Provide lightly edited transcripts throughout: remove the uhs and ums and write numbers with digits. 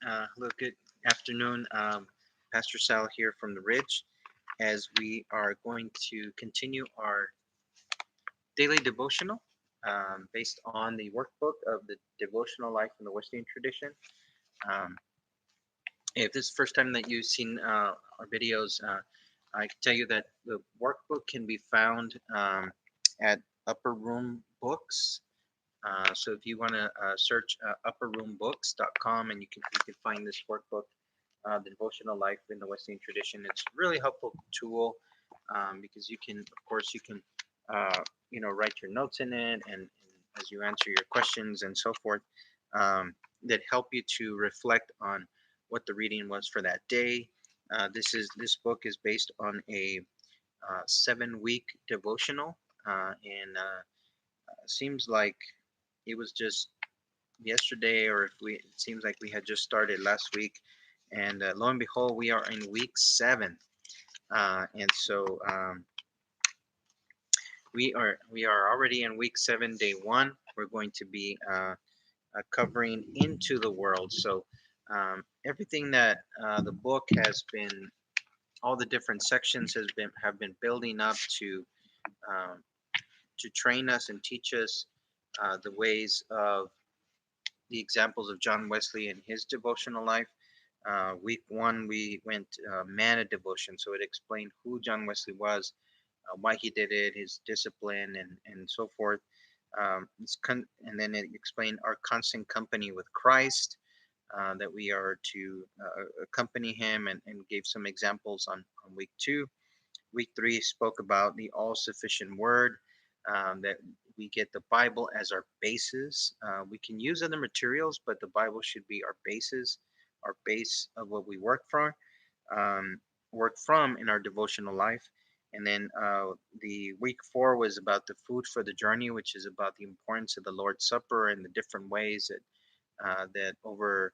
Hello, good afternoon. Pastor Sal here from the Ridge, as we are going to continue our daily devotional based on the workbook of the devotional life in the Wesleyan tradition. Um, if this is the first time that you've seen our videos, I can tell you that the workbook can be found at Upper Room Books. So if you want to search upperroombooks.com, and you can find this workbook, the devotional life in the Wesleyan tradition. It's a really helpful tool because you can write your notes in it, and as you answer your questions and so forth, um, that help you to reflect on what the reading was for that day. This book is based on a 7-week devotional, and seems like it was just yesterday, or if we, it seems like we had just started last week, and lo and behold, we are in week 7, and so we are already in week 7, day 1. We're going to be covering into the world. So everything that the book has been, all the different sections have been building up um, to train us and teach us the ways of the examples of John Wesley in his devotional life. Week 1, we went manna devotion, so it explained who John Wesley was, why he did it, his discipline, and so forth. And then it explained our constant company with Christ, that we are to accompany him, and gave some examples on week 2. Week 3 spoke about the all sufficient word, that we get the Bible as our basis. We can use other materials, but the Bible should be our basis, our base of what we um, work from in our devotional life. And then the week 4 was about the food for the journey, which is about the importance of the Lord's Supper and the different ways that over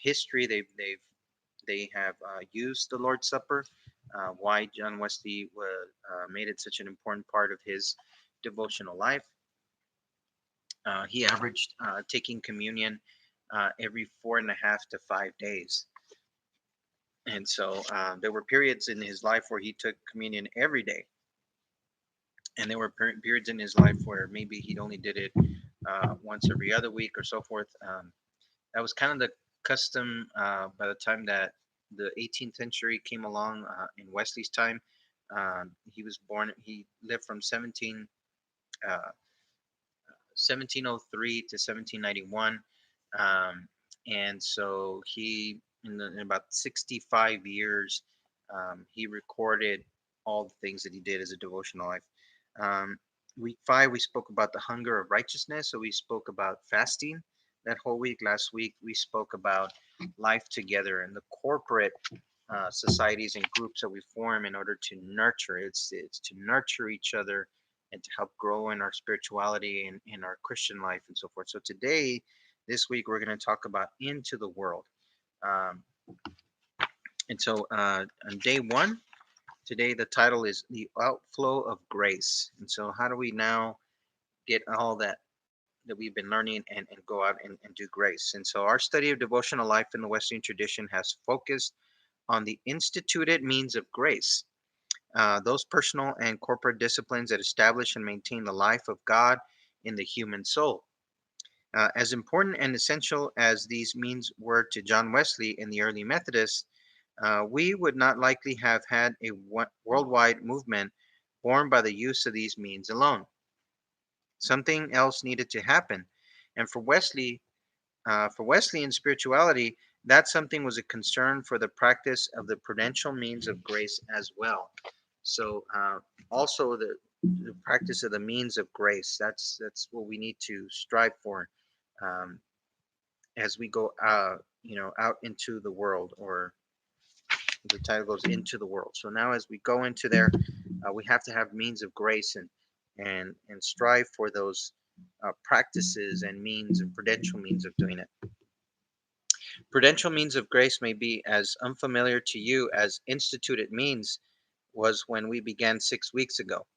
history they have used the Lord's Supper. Why John Wesley made it such an important part of his devotional life. He averaged taking communion every 4.5 to 5 days. And so there were periods in his life where he took communion every day. And there were periods in his life where maybe he only did it once every other week or so forth. That was kind of the custom by the time that the 18th century came along in Wesley's time. He lived from 1703 to 1791. Um, and so in about 65 years, he recorded all the things that he did as a devotional life. Um, Week 5, we spoke about the hunger of righteousness. So we spoke about fasting that whole week. Last week, we spoke about life together and the corporate societies and groups that we form in order to nurture. It's to nurture each other and to help grow in our spirituality and in our Christian life and so forth. So today, this week, we're going to talk about into the world. Um, and so on day 1, today the title is the outflow of grace. And so how do we now get all that we've been learning and go out and do grace? And so our study of devotional life in the Wesleyan tradition has focused on the instituted means of grace, those personal and corporate disciplines that establish and maintain the life of God in the human soul. As important and essential as these means were to John Wesley and the early Methodists, we would not likely have had a worldwide movement born by the use of these means alone. Something else needed to happen, and for Wesleyan spirituality, that something was a concern for the practice of the prudential means of grace as well. So also the practice of the means of grace. That's what we need to strive for um, as we go out into the world, or the title goes into the world. So now as we go into there, we have to have means of grace, and strive for those practices and means and prudential means of doing it. Prudential means of grace may be as unfamiliar to you as instituted means was when we began 6 weeks ago.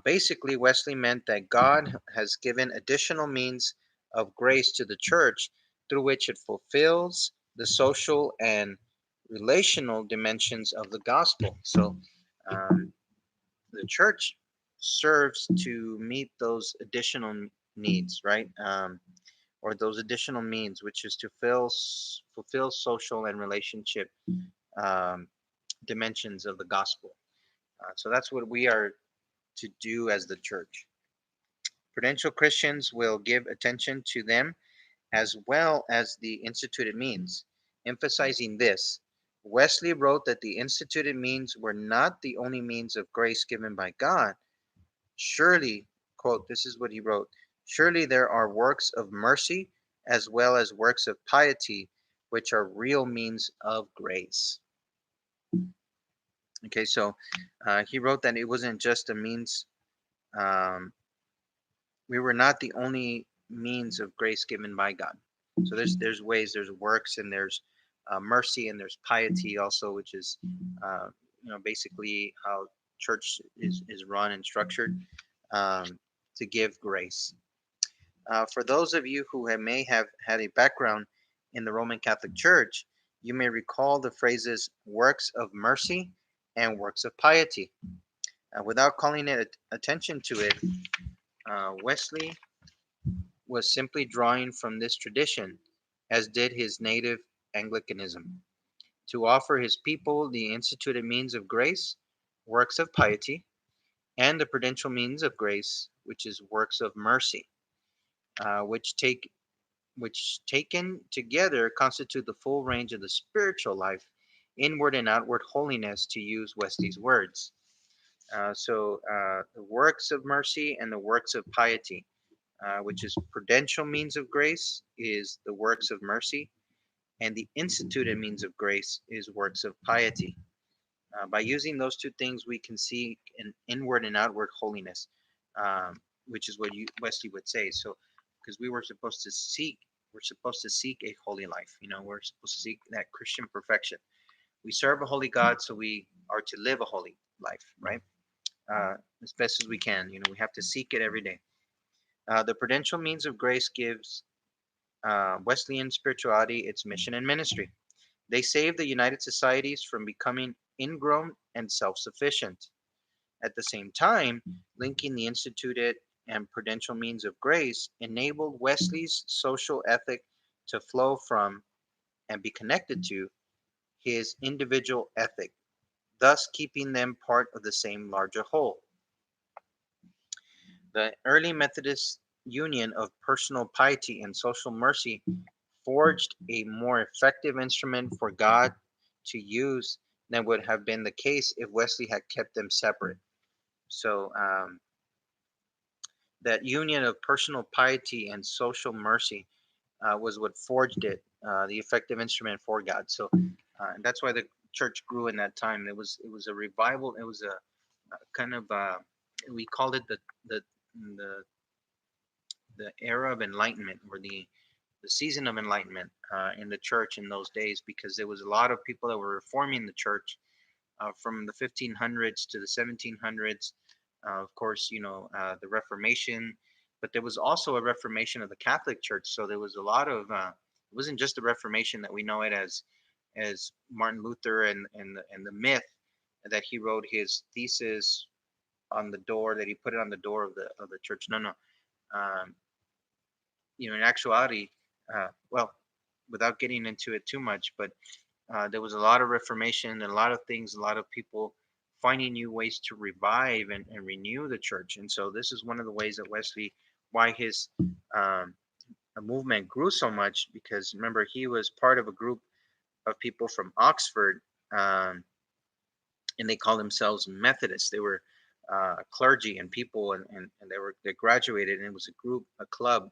Basically, Wesley meant that God has given additional means of grace to the church through which it fulfills the social and relational dimensions of the gospel. So um, the church serves to meet those additional needs, right? Or those additional means, which is to fulfill social and relationship um, dimensions of the gospel. So that's what we are to do as the church. Prudential Christians will give attention to them as well as the instituted means. Emphasizing this, Wesley wrote that the instituted means were not the only means of grace given by God. Surely, quote, this is what he wrote, surely there are works of mercy as well as works of piety, which are real means of grace. Okay, so he wrote that it wasn't just a means, um, we were not the only means of grace given by God. So there's ways, there's works, and there's mercy, and there's piety also, which is basically how church is run and structured um, to give grace. For those of you who may have had a background in the Roman Catholic Church, you may recall the phrases works of mercy and works of piety. Without calling it attention to it, Wesley was simply drawing from this tradition, as did his native Anglicanism, to offer his people the instituted means of grace, works of piety, and the prudential means of grace, which is works of mercy, which taken together constitute the full range of the spiritual life, inward and outward holiness, to use Wesley's words. The works of mercy and the works of piety, which is prudential means of grace, is the works of mercy, and the instituted means of grace is works of piety. By using those two things, we can see an inward and outward holiness, which is what Wesley would say. So, because we're supposed to seek a holy life. We're supposed to seek that Christian perfection. We serve a holy God, so we are to live a holy life, right? As best as we can. We have to seek it every day. The prudential means of grace gives Wesleyan spirituality its mission and ministry. They save the United Societies from becoming ingrown and self sufficient. At the same time, linking the instituted and prudential means of grace enabled Wesley's social ethic to flow from and be connected to his individual ethic, thus keeping them part of the same larger whole. The early Methodist union of personal piety and social mercy forged a more effective instrument for God to use than would have been the case if Wesley had kept them separate. So, that union of personal piety and social mercy was what forged it, the effective instrument for God. So, and that's why the church grew in that time. It was a revival. It was a kind of we called it the the era of enlightenment, or the season of enlightenment in the church in those days, because there was a lot of people that were reforming the church from the 1500s to the 1700s. Of course, the Reformation, but there was also a Reformation of the Catholic Church. So there was a lot of it wasn't just the Reformation that we know it as Martin Luther and the myth that he wrote his thesis on the door, that he put it on the door of the church. No. Um, in actuality, well, without getting into it too much, but there was a lot of reformation and a lot of things, a lot of people finding new ways to revive and renew the church. And so this is one of the ways that Wesley, why his um, movement grew so much, because remember, he was part of a group of people from Oxford, um, and they called themselves Methodists. They were clergy and people, and they graduated, and it was a group, a club,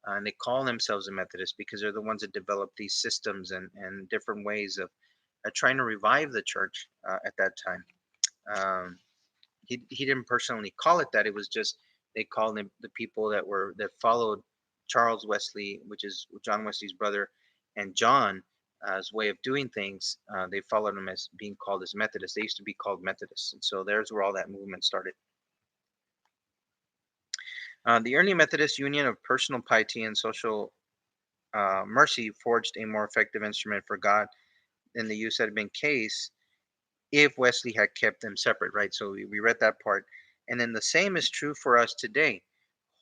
and they call themselves a Methodist because they're the ones that developed these systems and different ways of trying to revive the church at that time. Um, he didn't personally call it that. It was just they called them the people that followed Charles Wesley, which is John Wesley's brother, and John's way of doing things. They followed him as being called as Methodists. They used to be called Methodists, and so there's where all that movement started. The early Methodist union of personal piety and social mercy forged a more effective instrument for God than the use had been case if Wesley had kept them separate, right? So we read that part. And then the same is true for us today.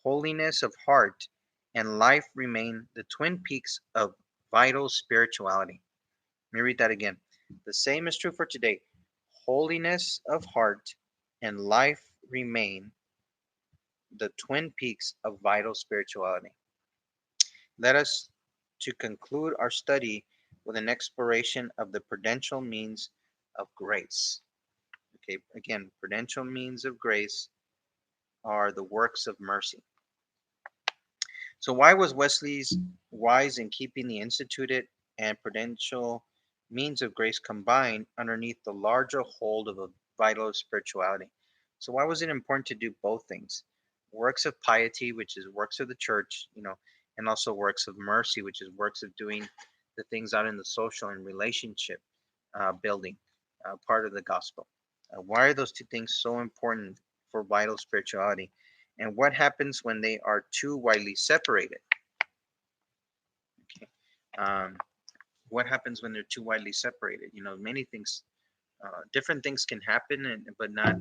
Holiness of heart and life remain the twin peaks of vital spirituality. Let me read that again. The same is true for today. Holiness of heart and life remain the twin peaks of vital spirituality. Let us to conclude our study with an exploration of the prudential means of grace. Okay, again, prudential means of grace are the works of mercy. So, why was Wesley's wise in keeping the instituted and prudential means of grace combined underneath the larger hold of a vital spirituality? So, why was it important to do both things? Works of piety, which is works of the church, and also works of mercy, which is works of doing the things out in the social and relationship building, part of the gospel. Why are those two things so important for vital spirituality? And what happens when they are too widely separated? Okay. Um, what happens when they're too widely separated? Many things, different things can happen, but not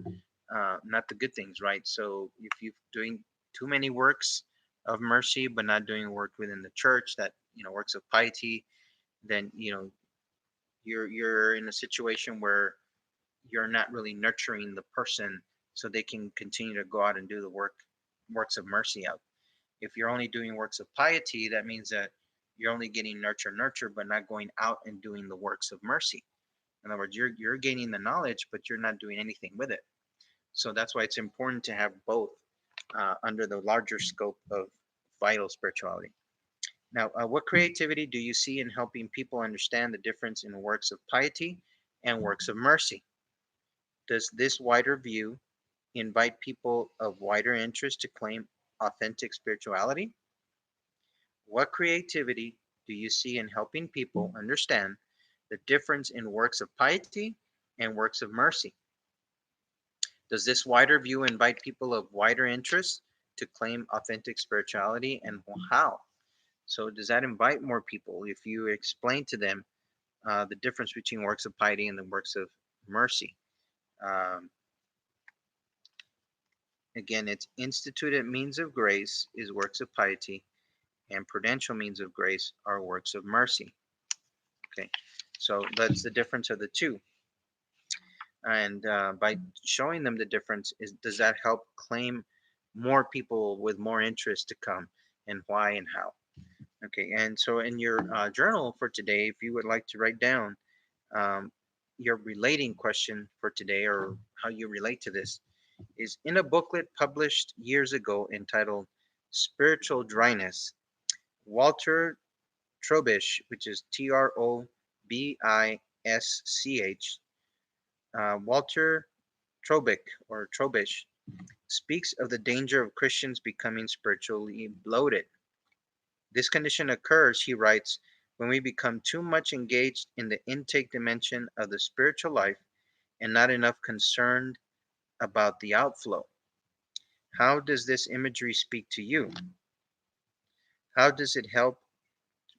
the good things, right? So if you're doing too many works of mercy, but not doing work within the church, that works of piety, then you're in a situation where you're not really nurturing the person so they can continue to go out and do the works of mercy out. If you're only doing works of piety, that means that you're only getting nurture, but not going out and doing the works of mercy. In other words, you're gaining the knowledge, but you're not doing anything with it. So that's why it's important to have both under the larger scope of vital spirituality. Now, what creativity do you see in helping people understand the difference in works of piety and works of mercy? Does this wider view invite people of wider interest to claim authentic spirituality? What creativity do you see in helping people understand the difference in works of piety and works of mercy? Does this wider view invite people of wider interest to claim authentic spirituality, and how? So, does that invite more people if you explain to them the difference between works of piety and the works of mercy? Um, Again, it's instituted means of grace is works of piety, and prudential means of grace are works of mercy. Okay, so that's the difference of the two. And by showing them the difference, does that help claim more people with more interest to come, and why and how? Okay, and so in your journal for today, if you would like to write down um, your relating question for today, or how you relate to this, is in a booklet published years ago entitled Spiritual Dryness, Walter Trobisch, which is Trobisch, Walter Trobisch speaks of the danger of Christians becoming spiritually bloated. This condition occurs, he writes, when we become too much engaged in the intake dimension of the spiritual life and not enough concerned about the outflow. How does this imagery speak to you? How does it help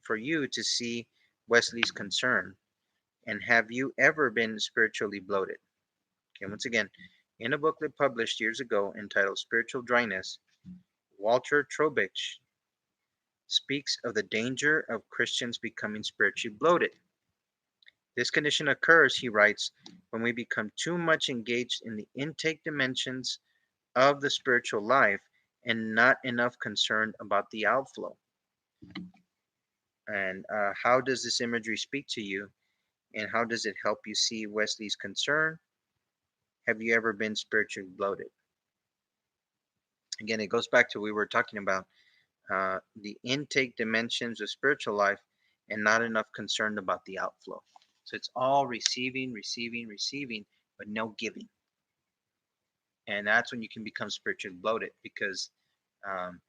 for you to see Wesley's concern? And have you ever been spiritually bloated? Okay, once again, in a booklet published years ago entitled Spiritual Dryness, Walter Trobich speaks of the danger of Christians becoming spiritually bloated. This condition occurs, he writes, when we become too much engaged in the intake dimensions of the spiritual life and not enough concerned about the outflow. And how does this imagery speak to you? And how does it help you see Wesley's concern? Have you ever been spiritually bloated? Again, it goes back to what we were talking about the intake dimensions of spiritual life and not enough concerned about the outflow. So it's all receiving, receiving, receiving, but no giving. And that's when you can become spiritually bloated because um,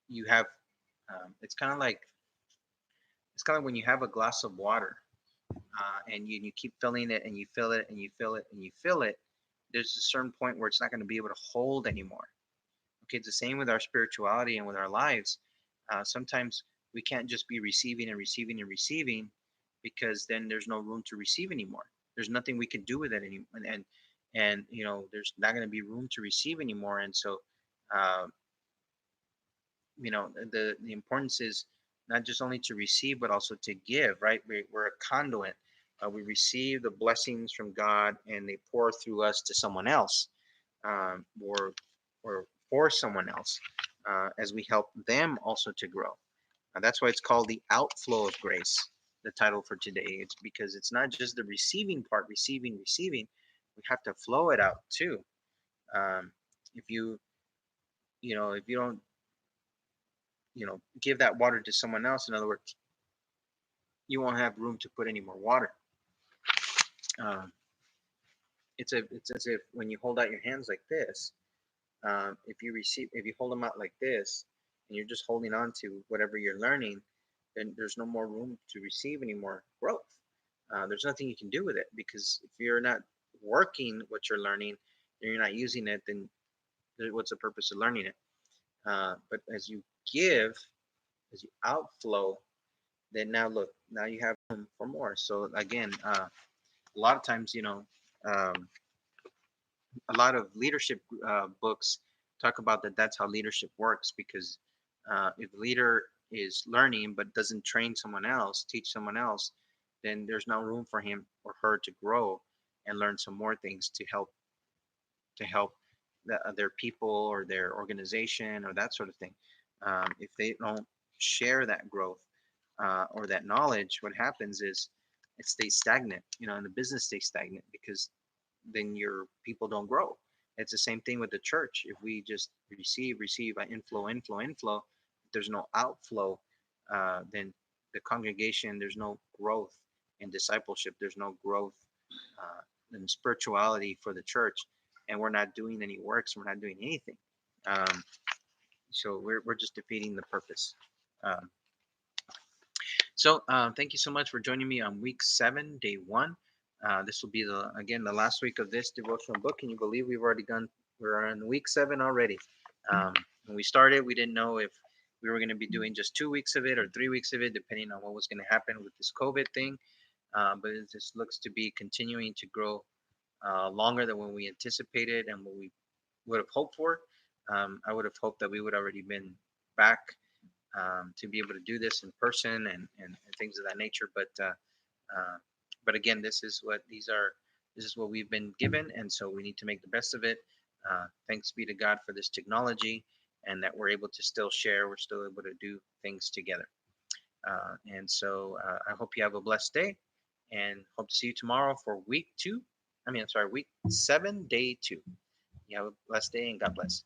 you have, it's kind of like, when you have a glass of water and you keep filling it and you fill it and you fill it and you fill it. There's a certain point where it's not going to be able to hold anymore. Okay, it's the same with our spirituality and with our lives. Sometimes We can't just be receiving and receiving and receiving, because then there's no room to receive anymore. There's nothing we can do with it anymore, and there's not going to be room to receive anymore. And so, uh, the importance is not just only to receive but also to give, right? We're a conduit. We receive the blessings from God and they pour through us to someone else, or for someone else, as we help them also to grow. That's why it's called the outflow of grace, the title for today. It's because it's not just the receiving part, receiving. We have to flow it out too. um, if if you don't give that water to someone else, in other words, you won't have room to put any more water. um, it's as if when you hold out your hands like this, if you hold them out like this and you're just holding on to whatever you're learning, then there's no more room to receive any more growth. There's nothing you can do with it, because if you're not working what you're learning and you're not using it, then what's the purpose of learning it? But as you give, as you outflow, then now look, now you have room for more. So again, a lot of times, um, a lot of leadership books talk about that. That's how leadership works, because if the leader is learning but doesn't train someone else, teach someone else, then there's no room for him or her to grow and learn some more things to help their people or their organization or that sort of thing. If they don't share that growth or that knowledge, what happens is it stays stagnant, and the business stays stagnant, because then your people don't grow. It's the same thing with the church. If we just receive, inflow, if there's no outflow, then the congregation, there's no growth in discipleship. There's no growth in spirituality for the church, and we're not doing any works. We're not doing anything. Um, so we're just defeating the purpose. Um, thank you so much for joining me on week 7, day 1. This will be the last week of this devotional book. Can you believe we're on week 7 already? When we started, we didn't know if we were going to be doing just 2 weeks of it or 3 weeks of it, depending on what was going to happen with this COVID thing. But it just looks to be continuing to grow longer than what we anticipated and what we would have hoped for. I would have hoped that we would already been back to be able to do this in person and things of that nature. But again, this is what we've been given, and so we need to make the best of it. Thanks be to God for this technology, and that we're able to still share. We're still able to do things together. I hope you have a blessed day, and hope to see you tomorrow for week 2. I'm sorry, week 7, day 2. You have a blessed day, and God bless.